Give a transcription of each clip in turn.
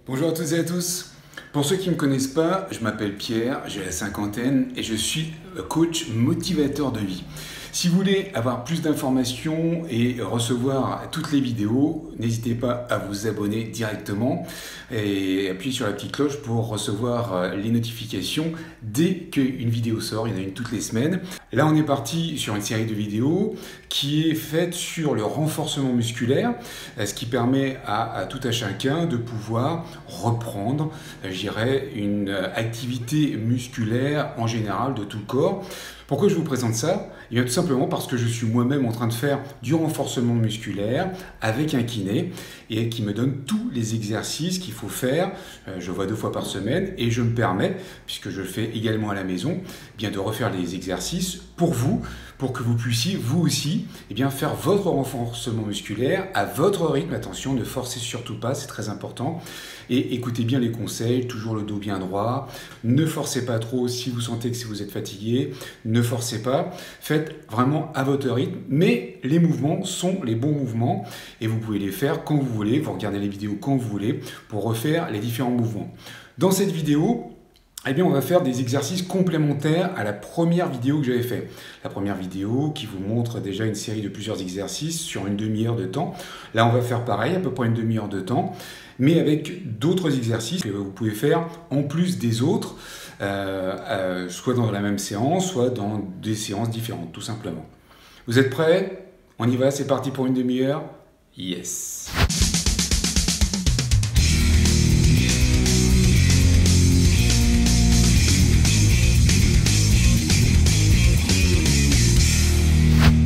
Bonjour à toutes et à tous. Pour ceux qui ne me connaissent pas, je m'appelle Pierre, j'ai la cinquantaine et je suis coach motivateur de vie. Si vous voulez avoir plus d'informations et recevoir toutes les vidéos, n'hésitez pas à vous abonner directement et appuyer sur la petite cloche pour recevoir les notifications dès qu'une vidéo sort. Il y en a une toutes les semaines. Là, on est parti sur une série de vidéos qui est faite sur le renforcement musculaire, ce qui permet à tout à chacun de pouvoir reprendre, je dirais, une activité musculaire en général de tout le corps. Pourquoi je vous présente ça? Eh bien, tout simplement parce que je suis moi-même en train de faire du renforcement musculaire avec un kiné et qui me donne tous les exercices qu'il faut faire. Je vois 2 fois par semaine et je me permets, puisque je le fais également à la maison, eh bien de refaire les exercices pour vous, pour que vous puissiez vous aussi faire votre renforcement musculaire à votre rythme. Attention, ne forcez surtout pas, c'est très important. Et écoutez bien les conseils, toujours le dos bien droit. Ne forcez pas trop si vous sentez que vous êtes fatigué. Ne forcez pas. Faites vraiment à votre rythme. Mais les mouvements sont les bons mouvements et vous pouvez les faire quand vous voulez. Vous regardez les vidéos quand vous voulez pour refaire les différents mouvements. Dans cette vidéo, on va faire des exercices complémentaires à la première vidéo que j'avais fait. La première vidéo qui vous montre déjà une série de plusieurs exercices sur une demi-heure de temps. Là, on va faire pareil, à peu près une demi-heure de temps, mais avec d'autres exercices que vous pouvez faire en plus des autres, soit dans la même séance, soit dans des séances différentes, tout simplement. Vous êtes prêts? On y va, c'est parti pour une demi-heure. Yes!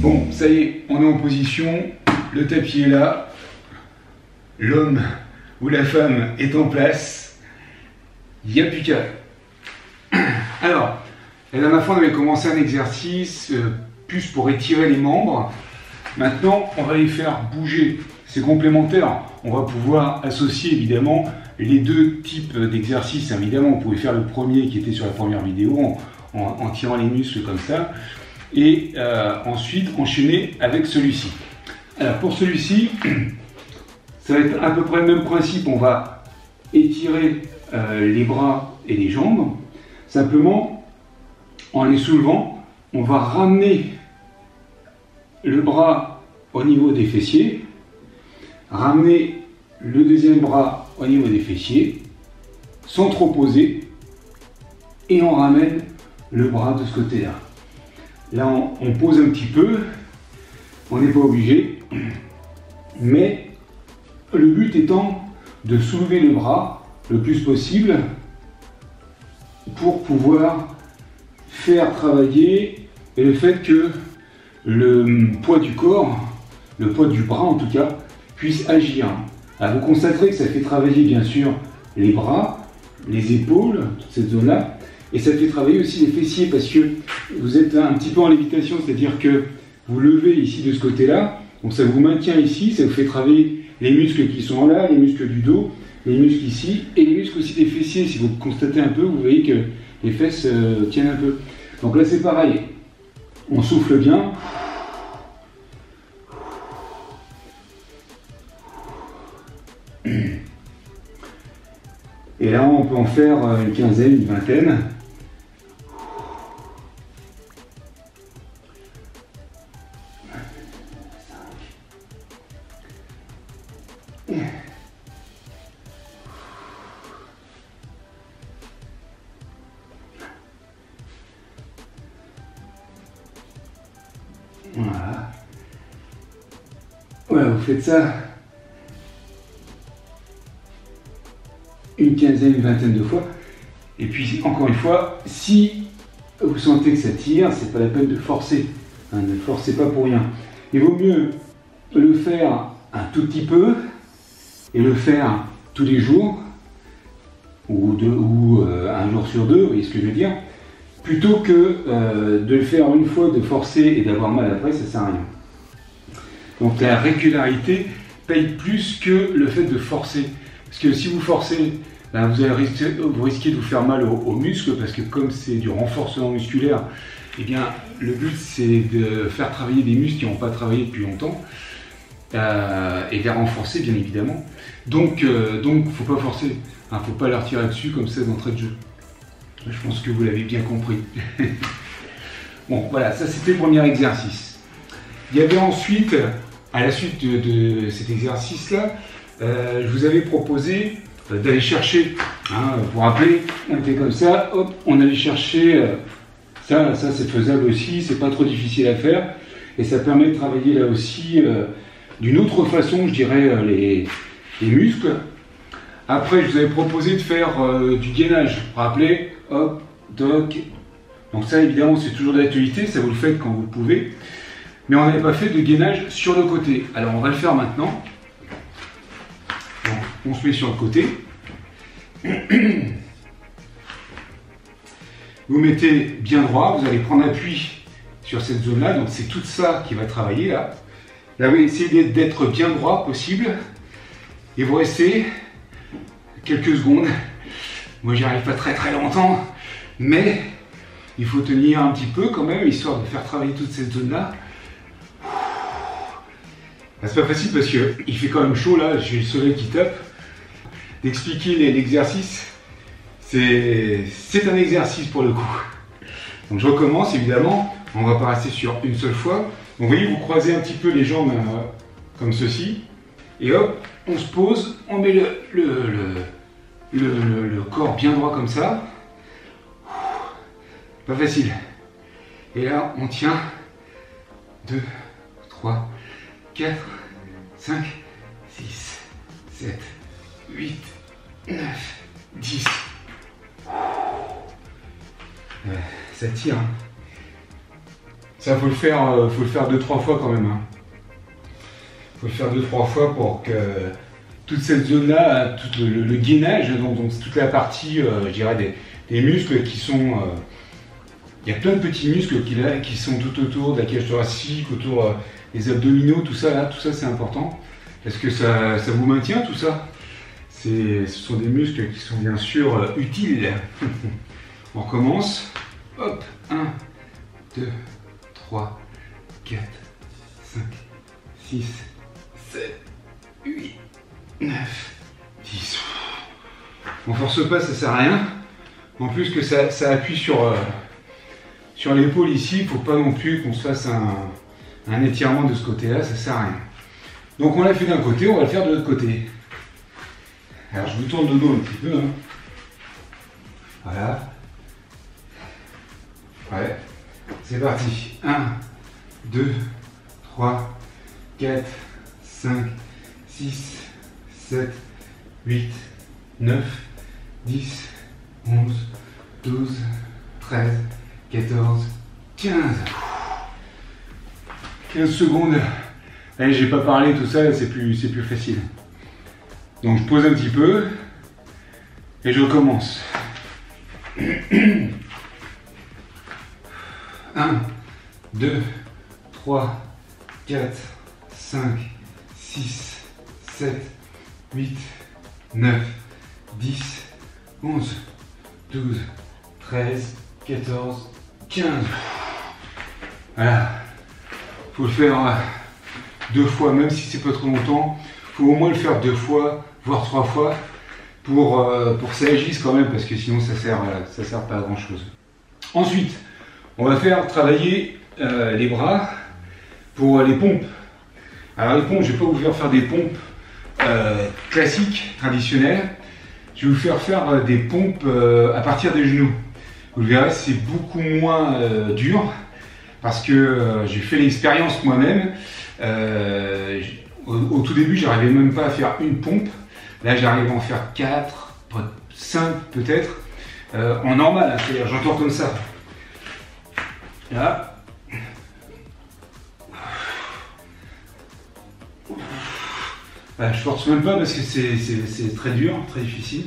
Bon, ça y est, on est en position, le tapis est là, l'homme ou la femme est en place, il n'y a plus qu'à. Alors, la dernière fois on avait commencé un exercice plus pour étirer les membres. Maintenant, on va les faire bouger. C'est complémentaire. On va pouvoir associer évidemment les deux types d'exercices. Évidemment, on pouvait faire le premier qui était sur la première vidéo en tirant les muscles comme ça. Et ensuite enchaîner avec celui-ci. Alors pour celui-ci, ça va être à peu près le même principe. On va étirer les bras et les jambes. Simplement, en les soulevant, on va ramener le bras au niveau des fessiers, ramener le deuxième bras au niveau des fessiers, sans trop poser, et on ramène le bras de ce côté-là. Là, on pose un petit peu, on n'est pas obligé, mais le but étant de soulever le bras le plus possible pour pouvoir faire travailler le fait que le poids du corps, le poids du bras en tout cas, puisse agir. Alors, vous constaterez que ça fait travailler bien sûr les bras, les épaules, toute cette zone-là, et ça fait travailler aussi les fessiers parce que vous êtes un petit peu en lévitation, c'est-à-dire que vous levez ici de ce côté-là, donc ça vous maintient ici, ça vous fait travailler les muscles qui sont là, les muscles du dos, les muscles ici, et les muscles aussi des fessiers. Si vous constatez un peu, vous voyez que les fesses tiennent un peu. Donc là c'est pareil, on souffle bien. Et là on peut en faire une quinzaine, une vingtaine. Voilà. Voilà, vous faites ça une quinzaine, une vingtaine de fois. Et puis, encore une fois, si vous sentez que ça tire, c'est pas la peine de forcer. Hein, ne forcez pas pour rien. Il vaut mieux le faire un tout petit peu et le faire tous les jours ou un jour sur deux, vous voyez ce que je veux dire, plutôt que de le faire une fois, de forcer et d'avoir mal après, ça sert à rien. Donc la régularité paye plus que le fait de forcer. Parce que si vous forcez, ben vous risquez de vous faire mal aux muscles, parce que comme c'est du renforcement musculaire, eh bien, le but c'est de faire travailler des muscles qui n'ont pas travaillé depuis longtemps. et les renforcer bien évidemment. Donc faut pas forcer, hein, faut pas leur tirer dessus comme ça d'entrée de jeu. Je pense que vous l'avez bien compris. Bon voilà, ça c'était le premier exercice. Il y avait ensuite, à la suite de cet exercice là, je vous avais proposé d'aller chercher, hein, vous vous rappelez, on était comme ça, hop, on allait chercher, ça c'est faisable aussi, c'est pas trop difficile à faire, et ça permet de travailler là aussi d'une autre façon, je dirais, les muscles. Après, je vous avais proposé de faire du gainage, vous vous rappelez, hop, toc, donc ça évidemment c'est toujours d'actualité, ça vous le faites quand vous le pouvez, mais on n'avait pas fait de gainage sur le côté, alors on va le faire maintenant. On se met sur le côté. Vous mettez bien droit, vous allez prendre appui sur cette zone-là, donc c'est tout ça qui va travailler là. Là, vous essayez d'être bien droit possible, et vous restez quelques secondes. Moi, j'y arrive pas très longtemps, mais il faut tenir un petit peu quand même, histoire de faire travailler toute cette zone-là. C'est pas facile parce qu'il fait quand même chaud là, j'ai le soleil qui tape. D'expliquer l'exercice, c'est un exercice pour le coup. Donc je recommence évidemment, on va pas rester sur une seule fois. Donc vous voyez, vous croisez un petit peu les jambes comme ceci, et hop, on se pose, on met le corps bien droit comme ça. Pas facile. Et là, on tient 2, 3, 4, 5, 6, 7, 8, 9, 10. Ça tire. Hein. Ça, faut le faire 2-3 fois quand même. Hein. Faut le faire 2-3 fois pour que toute cette zone-là, tout le gainage, donc toute la partie, je dirais, des muscles qui sont... il y a plein de petits muscles qui sont tout autour de la cage thoracique, autour des abdominaux, tout ça là, tout ça c'est important. Parce que ça vous maintient tout ça. Ce sont des muscles qui sont bien sûr utiles. On recommence. Hop, 1, 2, 3, 4, 5, 6, 7, 8, 9, 10. On force pas, ça sert à rien. En plus que ça appuie sur l'épaule ici, il ne faut pas non plus qu'on se fasse un étirement de ce côté-là, ça sert à rien. Donc on l'a fait d'un côté, on va le faire de l'autre côté. Alors je vous tourne le dos un petit peu. Hein. Voilà. Ouais. C'est parti. 1, 2, 3, 4, 5, 6, 7, 8, 9, 10, 11, 12, 13, 14, 15. 15 secondes. Allez, j'ai pas parlé, tout ça, c'est plus facile. Donc je pose un petit peu et je recommence. 1, 2, 3, 4, 5, 6, 7, 8, 9, 10, 11, 12, 13, 14, 15. Voilà. Faut le faire 2 fois, même si c'est pas trop longtemps. Faut au moins le faire 2 fois, voire 3 fois, pour que ça agisse quand même, parce que sinon ça sert pas à grand chose. Ensuite, on va faire travailler les bras pour les pompes. Alors les pompes, je vais pas vous faire des pompes classiques, traditionnelles. Je vais vous faire des pompes à partir des genoux. Vous le verrez, c'est beaucoup moins dur, parce que j'ai fait l'expérience moi-même. Au tout début, j'arrivais même pas à faire une pompe. Là, j'arrive à en faire 4, 5 peut-être, en normal, hein, c'est-à-dire j'entends comme ça. Là. Voilà, je force même pas parce que c'est très dur, très difficile.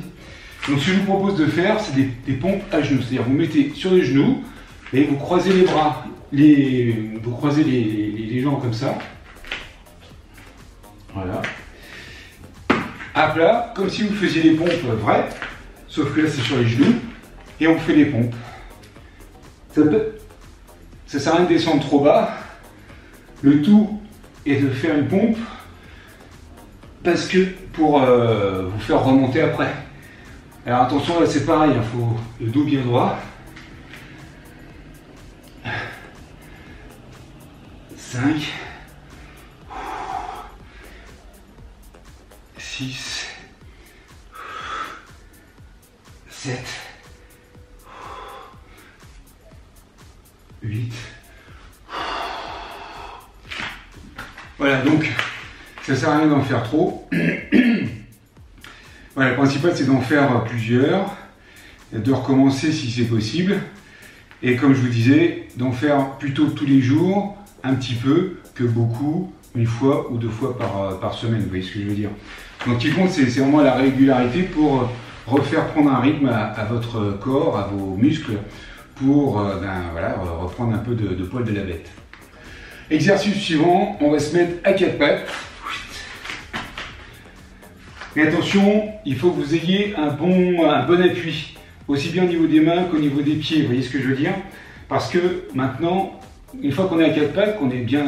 Donc ce que je vous propose de faire, c'est des pompes à genoux. C'est-à-dire vous mettez sur les genoux et vous croisez les bras, vous croisez les jambes comme ça. Voilà. À plat, comme si vous faisiez des pompes vraies, sauf que là c'est sur les genoux, et on fait des pompes. Ça sert à rien de descendre trop bas. Le tout est de faire une pompe parce que pour vous faire remonter après. Alors attention, là c'est pareil, il faut le dos bien droit. 5, 6, 7, 8. Voilà, donc ça sert à rien d'en faire trop. Voilà, le principal c'est d'en faire plusieurs, de recommencer si c'est possible. Et comme je vous disais, d'en faire plutôt tous les jours, un petit peu, que beaucoup, une fois ou deux fois par semaine, vous voyez ce que je veux dire. Donc ce qui compte, c'est vraiment la régularité pour refaire prendre un rythme à votre corps, à vos muscles, pour voilà, reprendre un peu de poil de la bête. Exercice suivant, on va se mettre à quatre pattes. Mais attention, il faut que vous ayez un bon appui, aussi bien au niveau des mains qu'au niveau des pieds, vous voyez ce que je veux dire? Parce que maintenant, une fois qu'on est à quatre pattes, qu'on est bien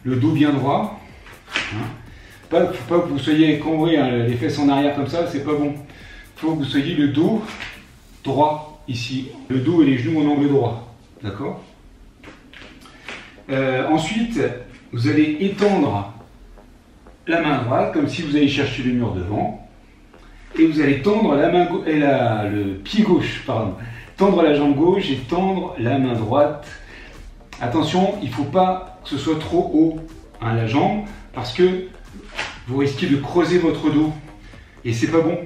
le dos bien droit, faut pas que vous soyez cambré, les fesses en arrière comme ça, c'est pas bon. Il faut que vous soyez le dos droit ici, le dos et les genoux en angle droit, d'accord? Ensuite, vous allez étendre la main droite comme si vous alliez chercher le mur devant, et vous allez tendre la main le pied gauche, pardon, tendre la jambe gauche et tendre la main droite. Attention, il ne faut pas que ce soit trop haut, hein, la jambe, parce que vous risquez de creuser votre dos et c'est pas bon.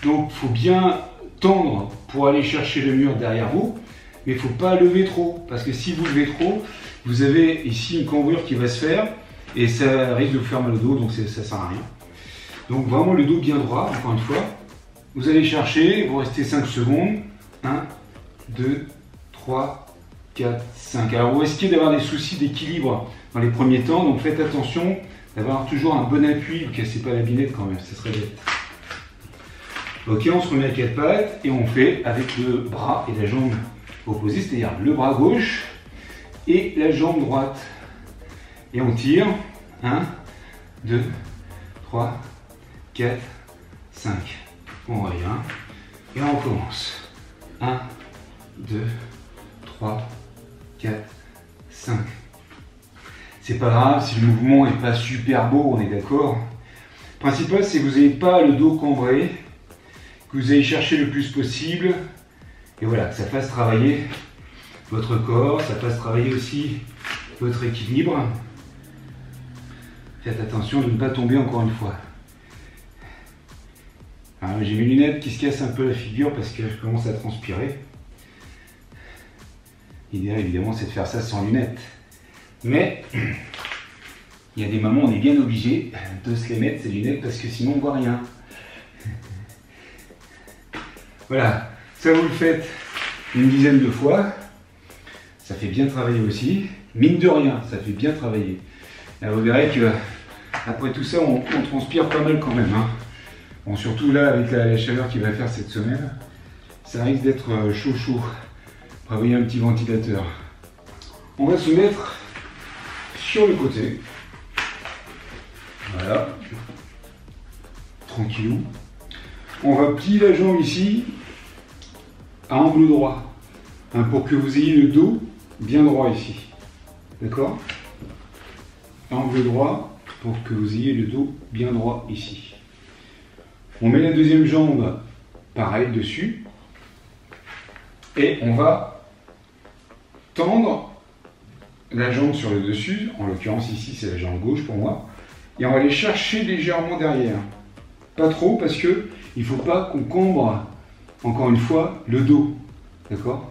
Donc il faut bien tendre pour aller chercher le mur derrière vous, mais il ne faut pas lever trop, parce que si vous levez trop, vous avez ici une cambrure qui va se faire et ça risque de vous faire mal au dos, donc ça ne sert à rien. Donc vraiment le dos bien droit, encore une fois. Vous allez chercher, vous restez 5 secondes. 1, 2, 3, 4, 5. Alors vous risquez d'avoir des soucis d'équilibre dans les premiers temps, donc faites attention d'avoir toujours un bon appui, vous ne cassez pas la binette quand même, ça serait bête. Ok, on se remet à quatre pattes et on fait avec le bras et la jambe opposée, c'est-à-dire le bras gauche et la jambe droite. Et on tire. 1, 2, 3, 4, 5. On revient. Et on recommence. 1, 2, 3, 4, 5. C'est pas grave si le mouvement n'est pas super beau, on est d'accord. Le principal, c'est que vous n'ayez pas le dos cambré, que vous allez chercher le plus possible. Et voilà, que ça fasse travailler votre corps, ça fasse travailler aussi votre équilibre. Faites attention de ne pas tomber encore une fois. J'ai mes lunettes qui se cassent un peu la figure parce que je commence à transpirer. L'idéal évidemment c'est de faire ça sans lunettes. Mais il y a des moments où on est bien obligé de se les mettre ces lunettes parce que sinon on ne voit rien. Voilà, ça vous le faites une dizaine de fois. Ça fait bien travailler aussi. Mine de rien, ça fait bien travailler. Là, vous verrez que après tout ça, on transpire pas mal quand même. Hein. Bon, surtout là, avec la chaleur qu'il va faire cette semaine, ça risque d'être chaud chaud. Prévoyez un petit ventilateur. On va se mettre sur le côté. Voilà. Tranquillou. On va plier la jambe ici à angle droit. Hein, pour que vous ayez le dos bien droit ici. D'accord? Angle droit pour que vous ayez le dos bien droit ici. On met la deuxième jambe pareil dessus et on va tendre la jambe sur le dessus, en l'occurrence ici c'est la jambe gauche pour moi, et on va aller chercher légèrement derrière. Pas trop parce que il ne faut pas qu'on cambre encore une fois le dos. D'accord?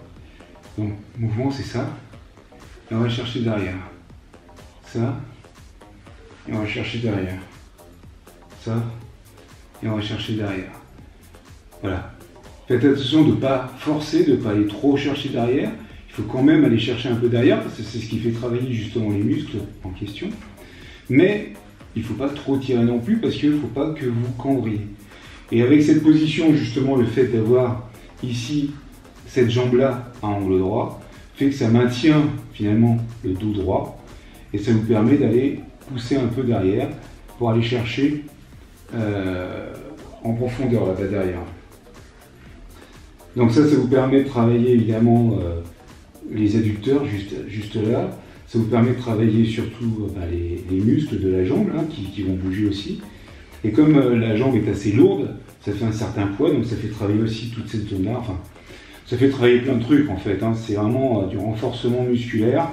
Donc mouvement c'est ça. Et on va chercher derrière. Ça. Et on va chercher derrière. Ça. Et on va chercher derrière. Voilà. Faites attention de ne pas forcer, de ne pas aller trop chercher derrière. Il faut quand même aller chercher un peu derrière, parce que c'est ce qui fait travailler justement les muscles en question. Mais il ne faut pas trop tirer non plus, parce qu'il ne faut pas que vous cambriez. Et avec cette position, justement, le fait d'avoir ici cette jambe-là à angle droit, fait que ça maintient finalement le dos droit, et ça vous permet d'aller pousser un peu derrière pour aller chercher en profondeur là-bas derrière. Donc ça vous permet de travailler évidemment les adducteurs juste là. Ça vous permet de travailler surtout les muscles de la jambe hein, qui vont bouger aussi. Et comme la jambe est assez lourde, ça fait un certain poids, donc ça fait travailler aussi toute cette zone-là. Enfin, ça fait travailler plein de trucs en fait. Hein. C'est vraiment du renforcement musculaire,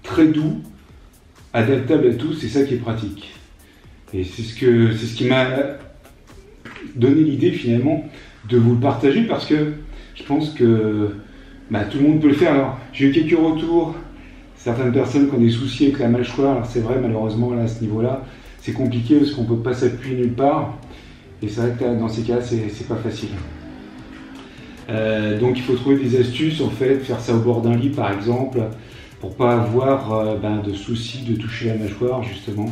très doux, adaptable à tous, c'est ça qui est pratique. Et c'est ce qui m'a donné l'idée finalement de vous le partager parce que je pense que tout le monde peut le faire. Alors, j'ai eu quelques retours, certaines personnes qui ont des soucis avec la mâchoire. Alors c'est vrai, malheureusement, là, à ce niveau-là, c'est compliqué parce qu'on ne peut pas s'appuyer nulle part. Et c'est vrai que dans ces cas, c'est pas facile. Donc il faut trouver des astuces, en fait, faire ça au bord d'un lit, par exemple, pour pas avoir de soucis de toucher la mâchoire, justement.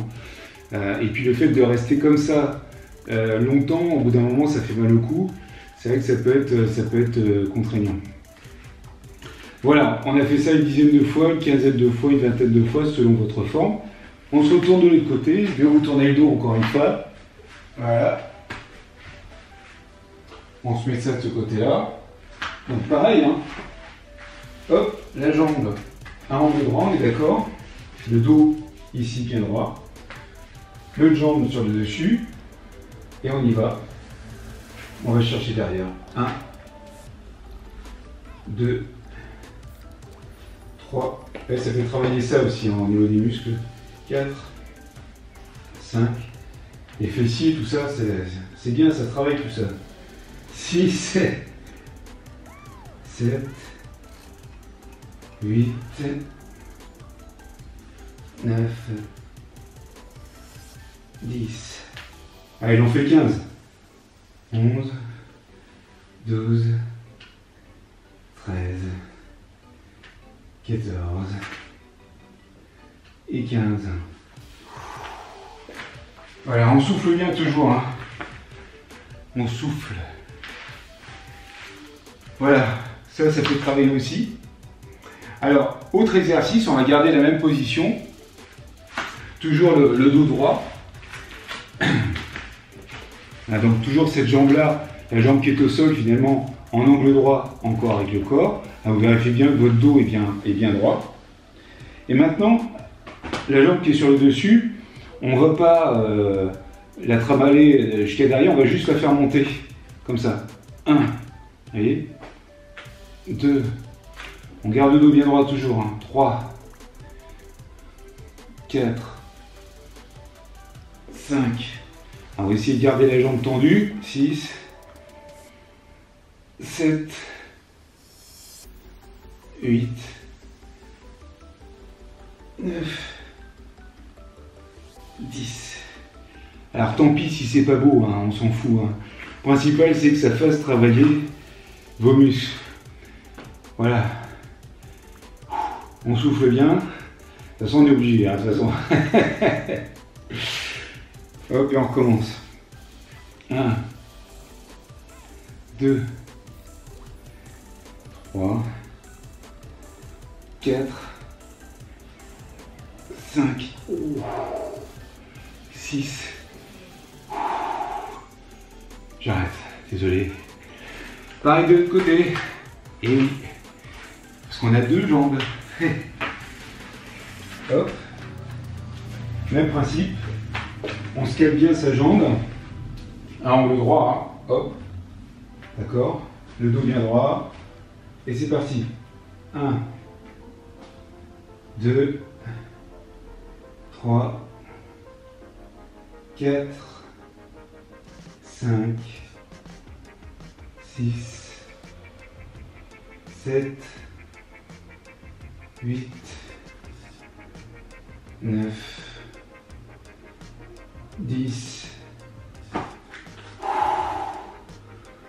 Et puis le fait de rester comme ça longtemps, au bout d'un moment, ça fait mal au cou. C'est vrai que ça peut être contraignant. Voilà, on a fait ça une dizaine de fois, une quinzaine de fois, une vingtaine de fois, selon votre forme. On se retourne de l'autre côté, je vais vous tourner le dos encore une fois. Voilà. On se met ça de ce côté-là. Donc pareil, hein. Hop, la jambe à angle droit, on est d'accord. Le dos ici bien droit. L'autre jambe sur le dessus. Et on y va. On va chercher derrière. 1, 2, 3. Et ça fait travailler ça aussi au niveau des muscles. 4, 5. Les fessiers, tout ça, c'est bien, ça travaille tout ça. 6, 7, 8, 9, 10. Allez, il en fait 15. 11, 12, 13, 14 et 15. Voilà, on souffle bien toujours. Hein. On souffle. Voilà, ça fait travailler aussi. Alors, autre exercice, on va garder la même position. Toujours le dos droit. Ah, donc toujours cette jambe-là, la jambe qui est au sol finalement en angle droit encore avec le corps. Ah, vous vérifiez bien que votre dos est bien droit. Et maintenant, la jambe qui est sur le dessus, on ne va pas la trimballer jusqu'à derrière, on va juste la faire monter comme ça. 1, vous voyez, 2, on garde le dos bien droit toujours, hein. 3, 4, 5, on va essayer de garder la jambe tendue, 6, 7, 8, 9, 10. Alors tant pis si c'est pas beau, hein, on s'en fout. Hein. Le principal c'est que ça fasse travailler vos muscles. Voilà. On souffle bien. De toute façon on est obligé, hein, de toute façon. Hop, et on recommence. 1, 2, 3, 4, 5, 6. J'arrête, désolé. Pareil de l'autre côté. Et oui, parce qu'on a deux jambes. Hop. Même principe. On se cale bien sa jambe. À angle droit. Hein. Hop. D'accord. Le dos bien droit. Et c'est parti. 1, 2, 3, 4, 5, 6, 7, 8, 9, 10.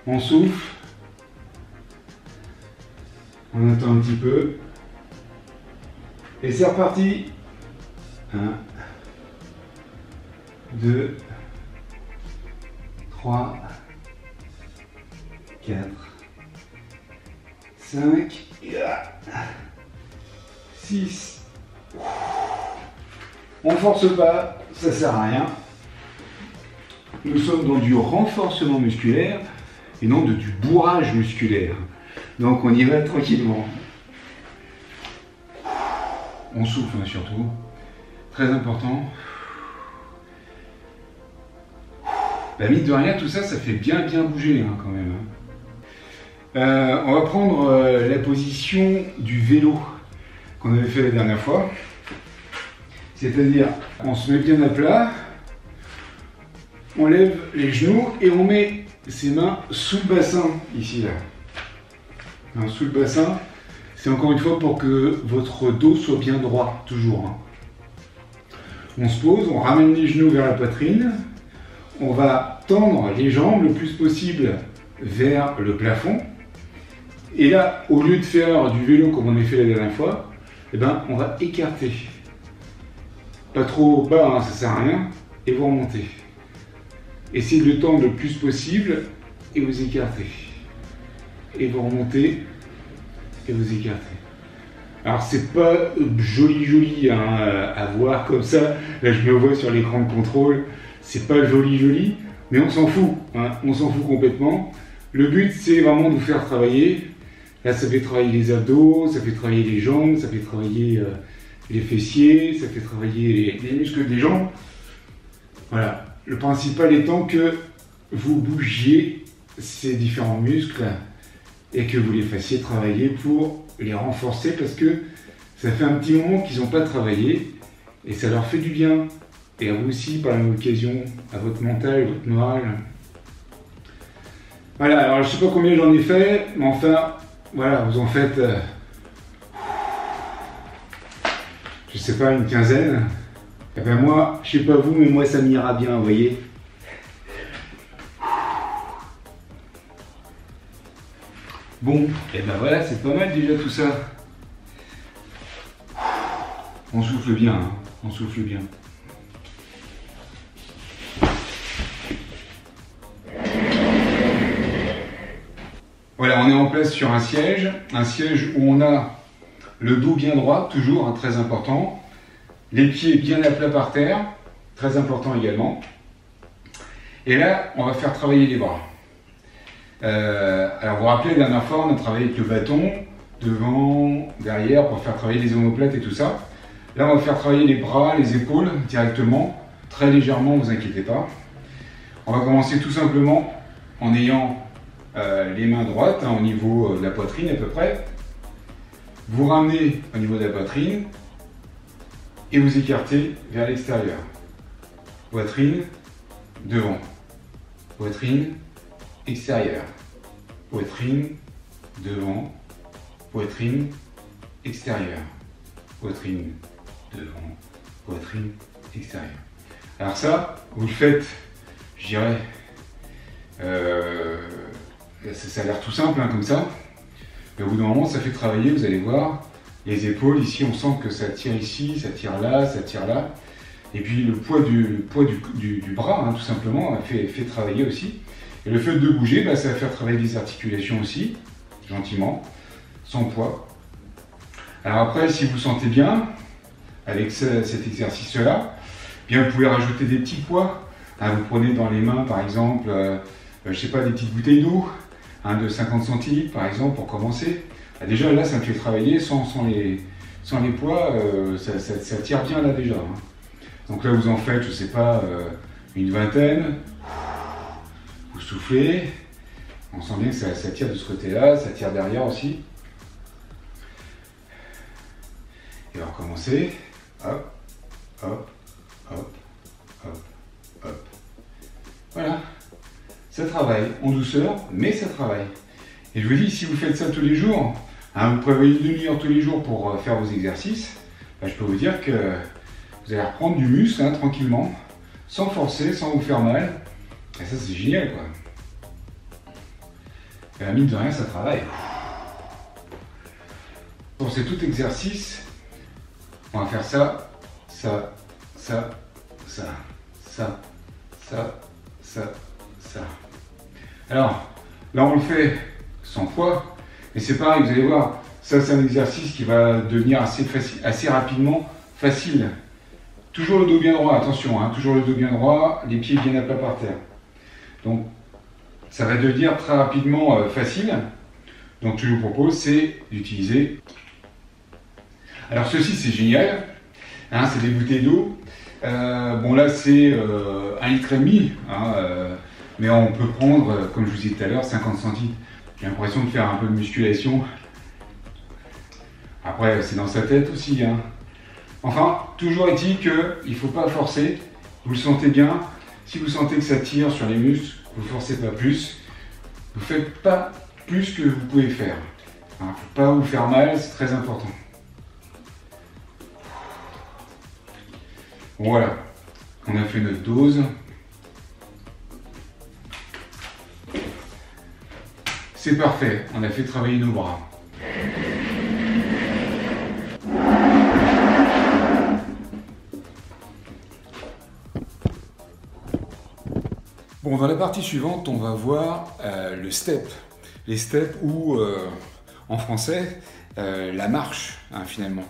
On souffle. On attend un petit peu. Et c'est reparti. 1, 2, 3, 4, 5, 6. On force pas, ça sert à rien. nous sommes dans du renforcement musculaire et non du bourrage musculaire. Donc on y va tranquillement. On souffle hein, surtout, très important. Bah, mine de rien, tout ça, ça fait bien bouger hein, quand même. Hein. On va prendre la position du vélo qu'on avait fait la dernière fois. C'est-à-dire, on se met bien à plat, on lève les genoux et on met ses mains sous le bassin, ici, là. Alors, sous le bassin, c'est encore une fois pour que votre dos soit bien droit, toujours. Hein. On se pose, on ramène les genoux vers la poitrine, on va tendre les jambes le plus possible vers le plafond. Et là, au lieu de faire du vélo comme on a fait la dernière fois, eh ben, on va écarter. Pas trop bas, hein, ça sert à rien, et vous remontez. Essayez de le tendre le plus possible et vous écartez. Et vous remontez et vous écartez. Alors c'est pas joli hein, à voir comme ça. Là je me vois sur l'écran de contrôle. C'est pas joli, mais on s'en fout. Hein, on s'en fout complètement. Le but c'est vraiment de vous faire travailler. Là ça fait travailler les abdos, ça fait travailler les jambes, ça fait travailler les fessiers, ça fait travailler les muscles des jambes. Voilà. Le principal étant que vous bougiez ces différents muscles et que vous les fassiez travailler pour les renforcer parce que ça fait un petit moment qu'ils n'ont pas travaillé et ça leur fait du bien. Et à vous aussi, par la même occasion, à votre mental, votre moral. Voilà, alors je ne sais pas combien j'en ai fait, mais enfin, voilà, vous en faites, je sais pas, une quinzaine. Et ben moi, je sais pas vous, mais moi ça m'ira bien, vous voyez. Bon, et ben voilà, c'est pas mal déjà tout ça. On souffle bien, hein, on souffle bien. Voilà, on est en place sur un siège où on a le dos bien droit, toujours, hein, très important. Les pieds bien à plat par terre, très important également. Et là, on va faire travailler les bras. Alors vous vous rappelez, la dernière fois, on a travaillé avec le bâton, devant, derrière, pour faire travailler les omoplates et tout ça. Là, on va faire travailler les bras, les épaules directement, très légèrement, ne vous inquiétez pas. On va commencer tout simplement en ayant les mains droites, hein, au niveau de la poitrine à peu près. Vous ramenez au niveau de la poitrine et vous écartez vers l'extérieur. Poitrine, devant. Poitrine, extérieur. Poitrine, devant. Poitrine, extérieur. Poitrine, devant. Poitrine, extérieur. Alors ça, vous le faites, je dirais, ça a l'air tout simple hein, comme ça. Mais au bout d'un moment, ça fait travailler, vous allez voir. Les épaules, ici, on sent que ça tire ici, ça tire là, ça tire là. Et puis le poids du bras, hein, tout simplement, fait travailler aussi. Et le fait de bouger, bah, ça va faire travailler les articulations aussi, gentiment, sans poids. Alors après, si vous sentez bien, avec cet exercice-là, bien vous pouvez rajouter des petits poids. Hein, vous prenez dans les mains, par exemple, je sais pas, des petites bouteilles d'eau, hein, de 50 centilitres, par exemple, pour commencer. Déjà là, ça me fait travailler sans les poids, ça tire bien là déjà. Hein. Donc là, vous en faites, je sais pas, une vingtaine. Vous soufflez. On sent bien que ça tire de ce côté-là, ça tire derrière aussi. Et on va recommencer. Hop, hop, hop, hop, hop. Voilà. Ça travaille en douceur, mais ça travaille. Et je vous dis, si vous faites ça tous les jours, hein, vous prévoyez une demi-heure tous les jours pour faire vos exercices, bah, je peux vous dire que vous allez reprendre du muscle hein, tranquillement, sans forcer, sans vous faire mal. Et ça, c'est génial, quoi. Et la mine de rien, ça travaille. Pour tout exercice, on va faire ça, ça, ça, ça, ça, ça, ça, ça. Alors, là, on le fait sans poids, mais c'est pareil, vous allez voir, ça, c'est un exercice qui va devenir assez rapidement facile. Toujours le dos bien droit, attention, hein, toujours le dos bien droit, les pieds bien à plat par terre. Donc ça va devenir très rapidement facile. Donc ce que je vous propose, c'est d'utiliser. Alors ceci c'est génial, hein, c'est des bouteilles d'eau. Bon là c'est 1,5 litre, hein, mais on peut prendre, comme je vous disais tout à l'heure, 50 centilitres. J'ai l'impression de faire un peu de musculation. Après c'est dans sa tête aussi. Hein. Enfin, toujours est-il qu'il ne faut pas forcer. Vous le sentez bien. Si vous sentez que ça tire sur les muscles, vous ne forcez pas plus. Vous ne faites pas plus que vous pouvez faire. Il ne faut pas vous faire mal, c'est très important. Voilà, on a fait notre dose. C'est parfait, on a fait travailler nos bras. Bon, dans la partie suivante, on va voir le step. Les steps ou, en français, la marche, hein, finalement.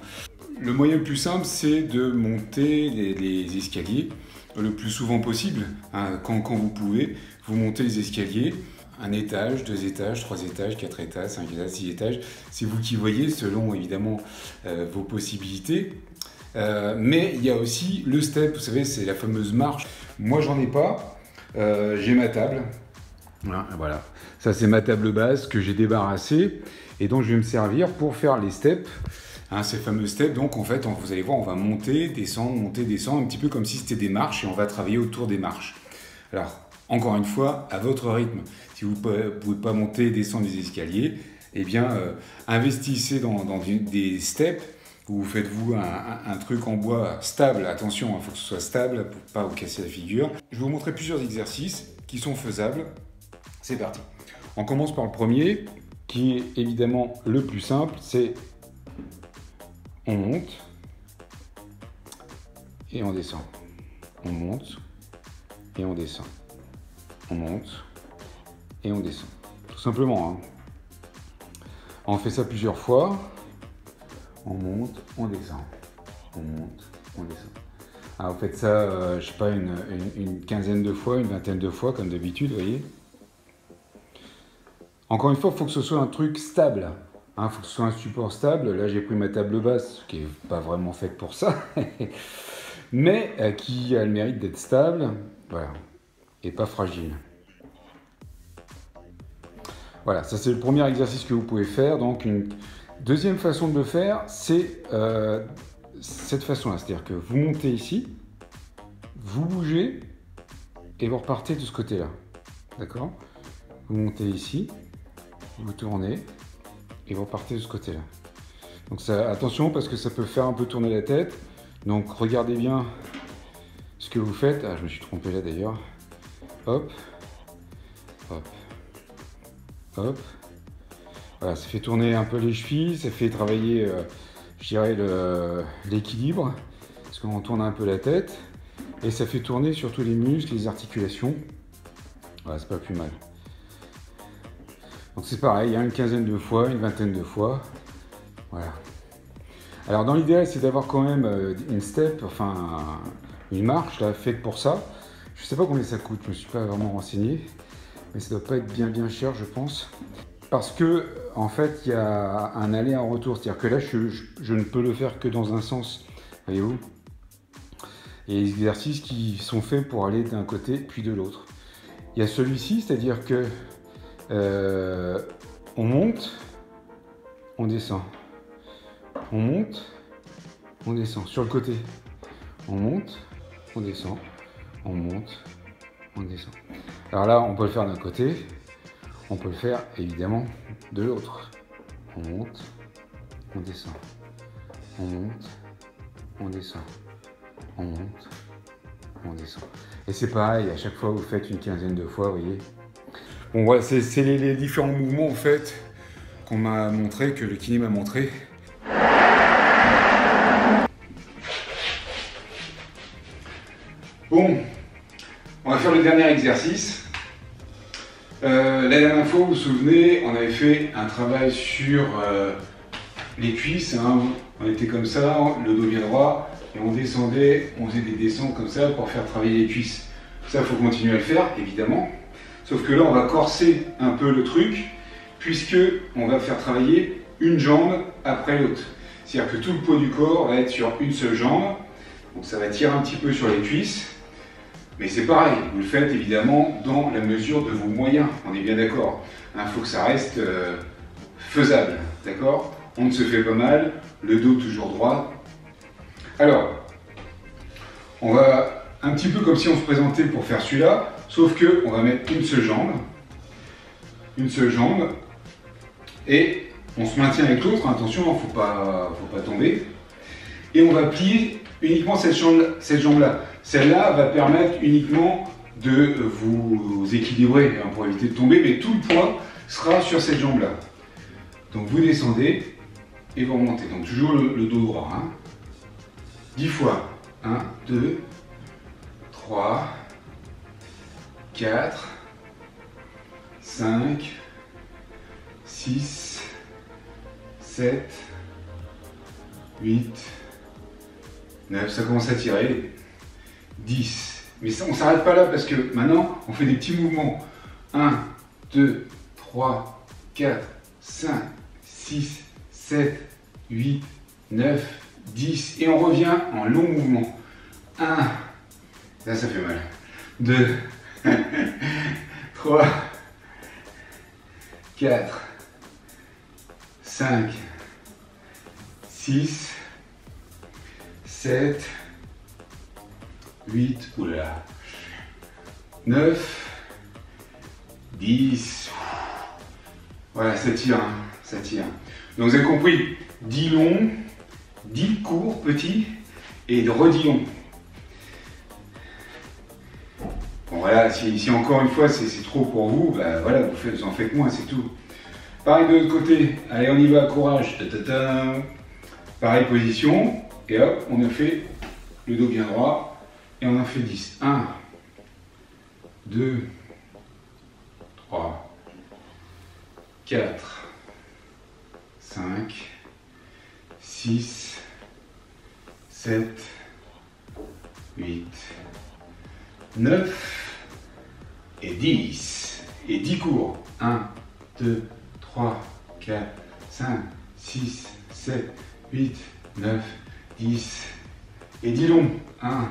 Le moyen le plus simple, c'est de monter les escaliers le plus souvent possible. Hein, quand vous pouvez, vous montez les escaliers. 1 étage, 2 étages, 3 étages, 4 étages, 5 étages, 6 étages. C'est vous qui voyez, selon évidemment vos possibilités. Mais il y a aussi le step, vous savez, c'est la fameuse marche. Moi, j'en ai pas. J'ai ma table. Voilà. Ça, c'est ma table basse que j'ai débarrassée et dont je vais me servir pour faire les steps. Hein, ces fameux steps, donc en fait, vous allez voir, on va monter, descendre, un petit peu comme si c'était des marches et on va travailler autour des marches. Alors, encore une fois, à votre rythme. Si vous ne pouvez pas monter et descendre les escaliers, eh bien, investissez dans des steps où vous faites-vous un truc en bois stable. Attention, il faut que ce soit stable pour ne pas vous casser la figure. Je vais vous montrer plusieurs exercices qui sont faisables. C'est parti. On commence par le premier, qui est évidemment le plus simple, c'est on monte et on descend. On monte et on descend. On monte et on descend. Tout simplement. Hein. On fait ça plusieurs fois. On monte, on descend. On monte, on descend. Alors vous faites ça, je sais pas, une quinzaine de fois, une vingtaine de fois, comme d'habitude, vous voyez. Encore une fois, il faut que ce soit un truc stable. Il faut que ce soit un support stable. Là, j'ai pris ma table basse, qui n'est pas vraiment faite pour ça, mais qui a le mérite d'être stable, voilà, et pas fragile. Voilà, ça c'est le premier exercice que vous pouvez faire. Donc, une deuxième façon de le faire, c'est cette façon-là. C'est-à-dire que vous montez ici, vous bougez, et vous repartez de ce côté-là. D'accord ? Vous montez ici, vous tournez, et vous repartez de ce côté-là. Donc ça, attention parce que ça peut faire un peu tourner la tête. Donc regardez bien ce que vous faites. Ah, je me suis trompé là d'ailleurs. Hop, hop, hop. Voilà, ça fait tourner un peu les chevilles, ça fait travailler, je dirais, l'équilibre, parce qu'on tourne un peu la tête, et ça fait tourner surtout les muscles, les articulations. Voilà, c'est pas plus mal. Donc c'est pareil, il y a une quinzaine de fois, une vingtaine de fois. Voilà. Alors dans l'idéal, c'est d'avoir quand même une step, enfin une marche là, faite pour ça. Je ne sais pas combien ça coûte, je ne me suis pas vraiment renseigné. Mais ça ne doit pas être bien cher, je pense. Parce que, en fait, il y a un aller et un retour. C'est-à-dire que là, je ne peux le faire que dans un sens. Voyez-vous ? Il y a des exercices qui sont faits pour aller d'un côté puis de l'autre. Il y a celui-ci, c'est-à-dire que on monte, on descend. On monte, on descend. Sur le côté, on monte, on descend. On monte, on descend. Alors là, on peut le faire d'un côté. On peut le faire évidemment de l'autre. On monte, on descend. On monte, on descend. On monte, on descend. Et c'est pareil, à chaque fois vous faites une quinzaine de fois, vous voyez. Bon voilà, c'est les différents mouvements en fait qu'on m'a montré, que le kiné m'a montré. Bon, on va faire le dernier exercice. La dernière fois, vous vous souvenez, on avait fait un travail sur les cuisses, hein. On était comme ça, le dos bien droit, et on descendait, on faisait des descentes comme ça pour faire travailler les cuisses. Ça, il faut continuer à le faire, évidemment. Sauf que là, on va corser un peu le truc, puisque on va faire travailler une jambe après l'autre. C'est-à-dire que tout le poids du corps va être sur une seule jambe. Donc ça va tirer un petit peu sur les cuisses. Mais c'est pareil, vous le faites évidemment dans la mesure de vos moyens. On est bien d'accord. Il faut que ça reste faisable. D'accord? On ne se fait pas mal, le dos toujours droit. Alors, on va un petit peu comme si on se présentait pour faire celui-là, sauf que on va mettre une seule jambe, et on se maintient avec l'autre, attention, il ne faut pas tomber, et on va plier uniquement cette jambe-là. Celle-là va permettre uniquement de vous équilibrer pour éviter de tomber, mais tout le poids sera sur cette jambe-là. Donc vous descendez et vous remontez, donc toujours le dos droit. 10 fois, 1, 2, 3, 4, 5, 6, 7, 8, 9, ça commence à tirer, 10. Mais ça, on ne s'arrête pas là parce que maintenant, on fait des petits mouvements. 1, 2, 3, 4, 5, 6, 7, 8, 9, 10. Et on revient en long mouvement. 1, là ça fait mal. 2, 3, 4, 5, 6, 7, 8, oula, 9, 10. Voilà, ça tire, ça tire. Donc vous avez compris, 10 longs, 10 courts, petits, et de redis longs. Bon voilà, si encore une fois c'est trop pour vous, bah voilà, vous en faites moins, c'est tout. Pareil de l'autre côté, allez on y va, courage. Pareille position, et hop, on a fait le dos bien droit, et on en fait 10. 1, 2, 3, 4, 5, 6, 7, 8, 9 et 10. Et 10 courts. 1, 2, 3, 4, 5, 6, 7, 8, 9, 10. Et 10 longs. 1,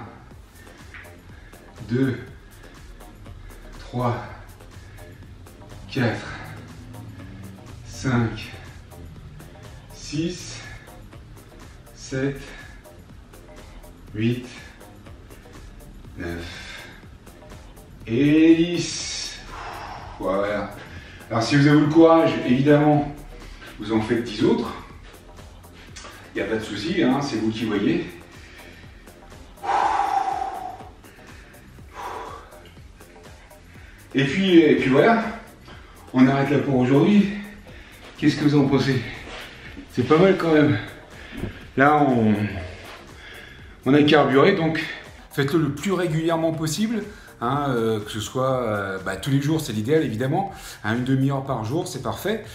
2, 3, 4, 5, 6, 7, 8, 9 et 10. Voilà. Alors si vous avez le courage, évidemment, vous en faites 10 autres. Il n'y a pas de souci, c'est vous qui voyez. Et puis voilà, on arrête là pour aujourd'hui. Qu'est-ce que vous en pensez? C'est pas mal quand même. Là, on a carburé, donc faites-le le plus régulièrement possible. Que ce soit tous les jours, c'est l'idéal évidemment. Une demi-heure par jour, c'est parfait.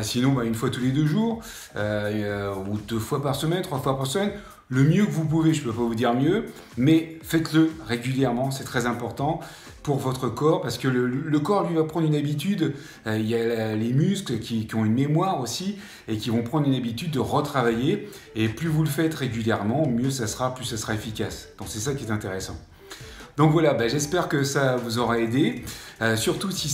Sinon, une fois tous les 2 jours, ou 2 fois par semaine, 3 fois par semaine. Le mieux que vous pouvez, je ne peux pas vous dire mieux, mais faites-le régulièrement, c'est très important pour votre corps, parce que le corps, lui, va prendre une habitude. Il y a les muscles qui ont une mémoire aussi, et qui vont prendre une habitude de retravailler. Et plus vous le faites régulièrement, mieux ça sera, plus ça sera efficace. Donc c'est ça qui est intéressant. Donc voilà, j'espère que ça vous aura aidé. Surtout si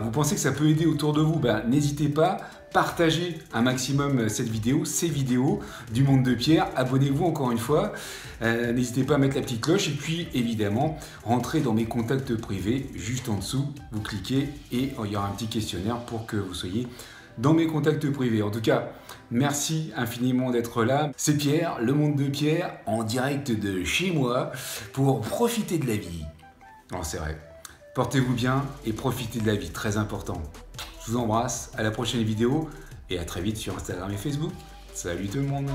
vous pensez que ça peut aider autour de vous, n'hésitez pas, partagez un maximum ces vidéos du Monde de Pierre. Abonnez-vous encore une fois. N'hésitez pas à mettre la petite cloche. Et puis évidemment, rentrez dans mes contacts privés. Juste en dessous, vous cliquez et il y aura un petit questionnaire pour que vous soyez dans mes contacts privés. En tout cas, merci infiniment d'être là. C'est Pierre, le Monde de Pierre, en direct de chez moi, pour profiter de la vie. Non, c'est vrai. Portez-vous bien et profitez de la vie, très important. Je vous embrasse, à la prochaine vidéo et à très vite sur Instagram et Facebook. Salut tout le monde.